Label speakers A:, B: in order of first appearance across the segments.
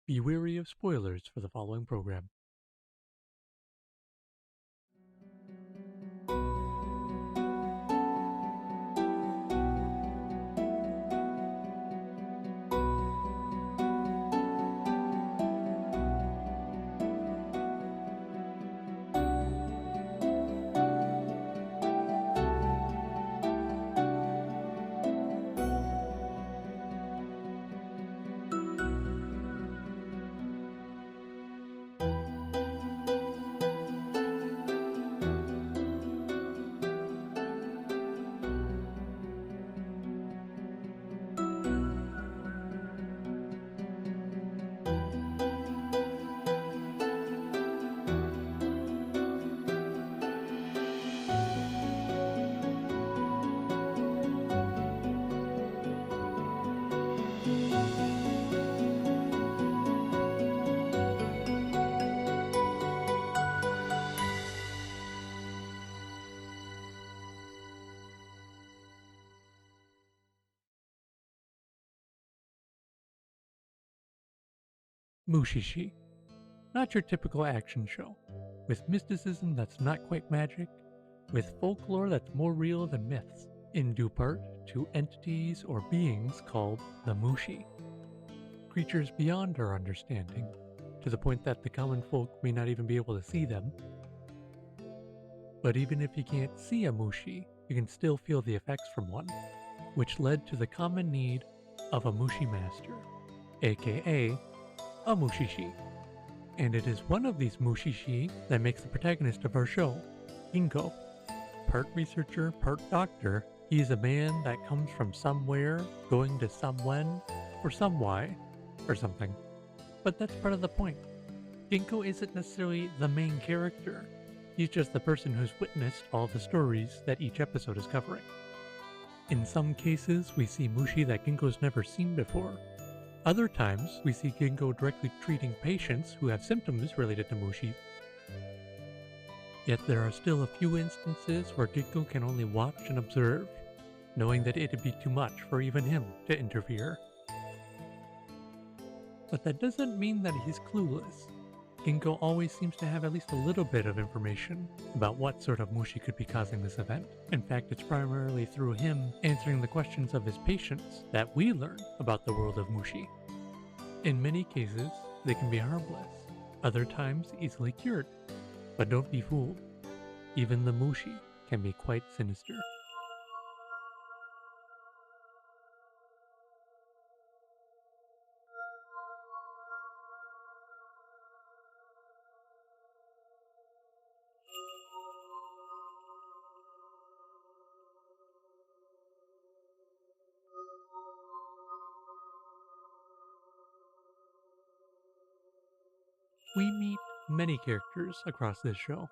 A: Be wary of spoilers for the following program. Mushi-Shi. Not your typical action show, with mysticism that's not quite magic, with folklore that's more real than myths, in due part to entities or beings called the Mushi. Creatures beyond our understanding, to the point that the common folk may not even be able to see them. But even if you can't see a Mushi, you can still feel the effects from one, which led to the common need of a Mushi Master, aka a Mushi-Shi. And it is one of these Mushi-Shi that makes the protagonist of our show, Ginko. Part researcher, part doctor, he is a man that comes from somewhere, going to someone, or some why, or something. But that's part of the point. Ginko isn't necessarily the main character. He's just the person who's witnessed all the stories that each episode is covering. In some cases, we see Mushi that Ginko's never seen before. Other times, we see Ginko directly treating patients who have symptoms related to Mushi. Yet there are still a few instances where Ginko can only watch and observe, knowing that it'd be too much for even him to interfere. But that doesn't mean that he's clueless. Ginko always seems to have at least a little bit of information about what sort of Mushi could be causing this event. In fact, it's primarily through him answering the questions of his patients that we learn about the world of Mushi. In many cases, they can be harmless, other times easily cured. But don't be fooled, even the Mushi can be quite sinister. We meet many characters across this show.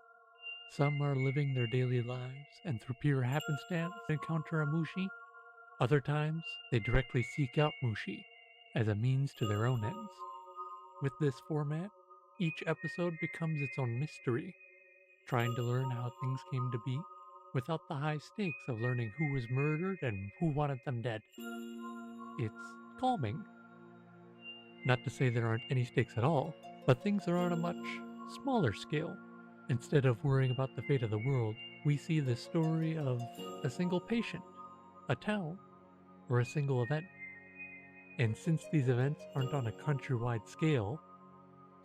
A: Some are living their daily lives and through pure happenstance encounter a Mushi. Other times, they directly seek out Mushi as a means to their own ends. With this format, each episode becomes its own mystery, trying to learn how things came to be without the high stakes of learning who was murdered and who wanted them dead. It's calming. Not to say there aren't any stakes at all, but things are on a much smaller scale. Instead of worrying about the fate of the world, we see the story of a single patient, a town, or a single event. And since these events aren't on a countrywide scale,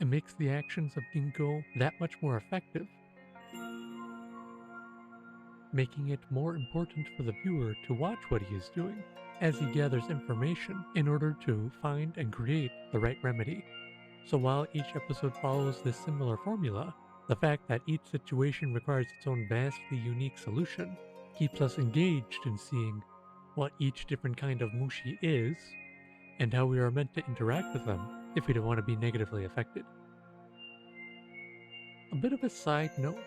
A: it makes the actions of Ginko that much more effective, making it more important for the viewer to watch what he is doing as he gathers information in order to find and create the right remedy. So while each episode follows this similar formula, the fact that each situation requires its own vastly unique solution keeps us engaged in seeing what each different kind of Mushi is and how we are meant to interact with them if we don't want to be negatively affected. A bit of a side note,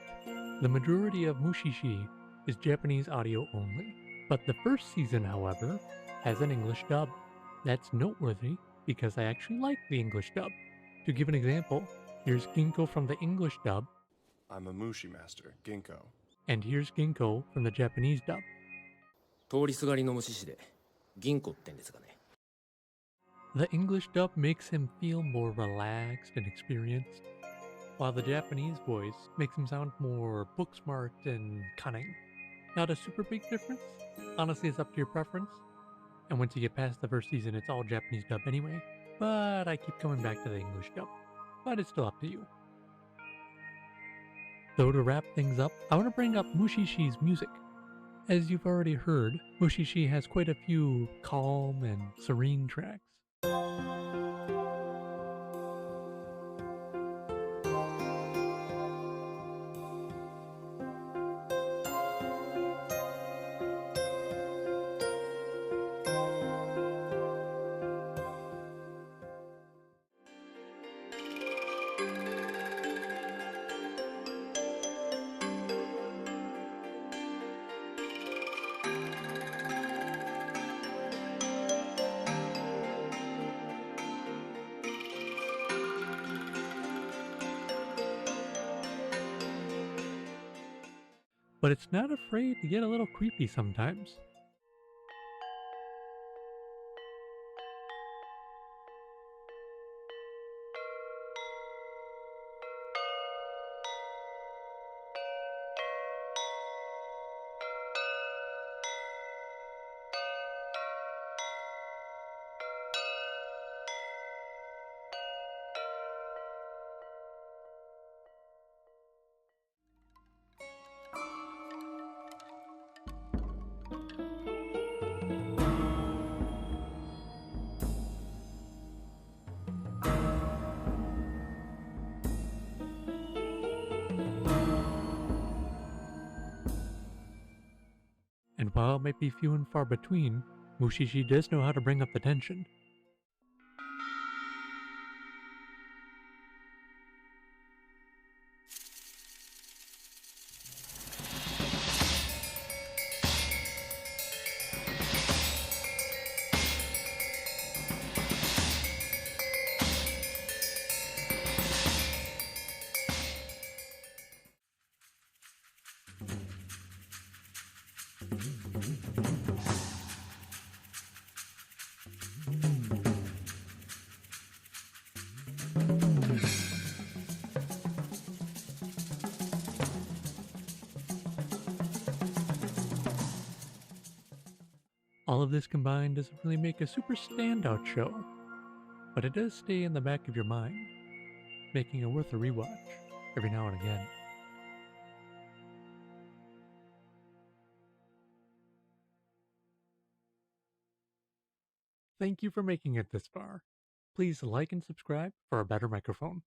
A: the majority of Mushi-Shi is Japanese audio only, but the first season, however, has an English dub. That's noteworthy because I actually like the English dub. To give an example, here's Ginko from the English dub.
B: I'm a Mushi Master, Ginko.
A: And here's Ginko from the Japanese dub.
C: 通りすがりの虫師で銀行ってんですがね。
A: The English dub makes him feel more relaxed and experienced, while the Japanese voice makes him sound more book smart and cunning. Not a super big difference. Honestly, it's up to your preference. And once you get past the first season, it's all Japanese dub anyway. But I keep coming back to the English dub. But it's still up to you. Though to wrap things up, I want to bring up Mushi-Shi's music. As you've already heard, Mushi-Shi has quite a few calm and serene tracks. But it's not afraid to get a little creepy sometimes. And while it might be few and far between, Mushi-Shi does know how to bring up the tension. All of this combined doesn't really make a super standout show, but it does stay in the back of your mind, making it worth a rewatch every now and again. Thank you for making it this far. Please like and subscribe for a better microphone.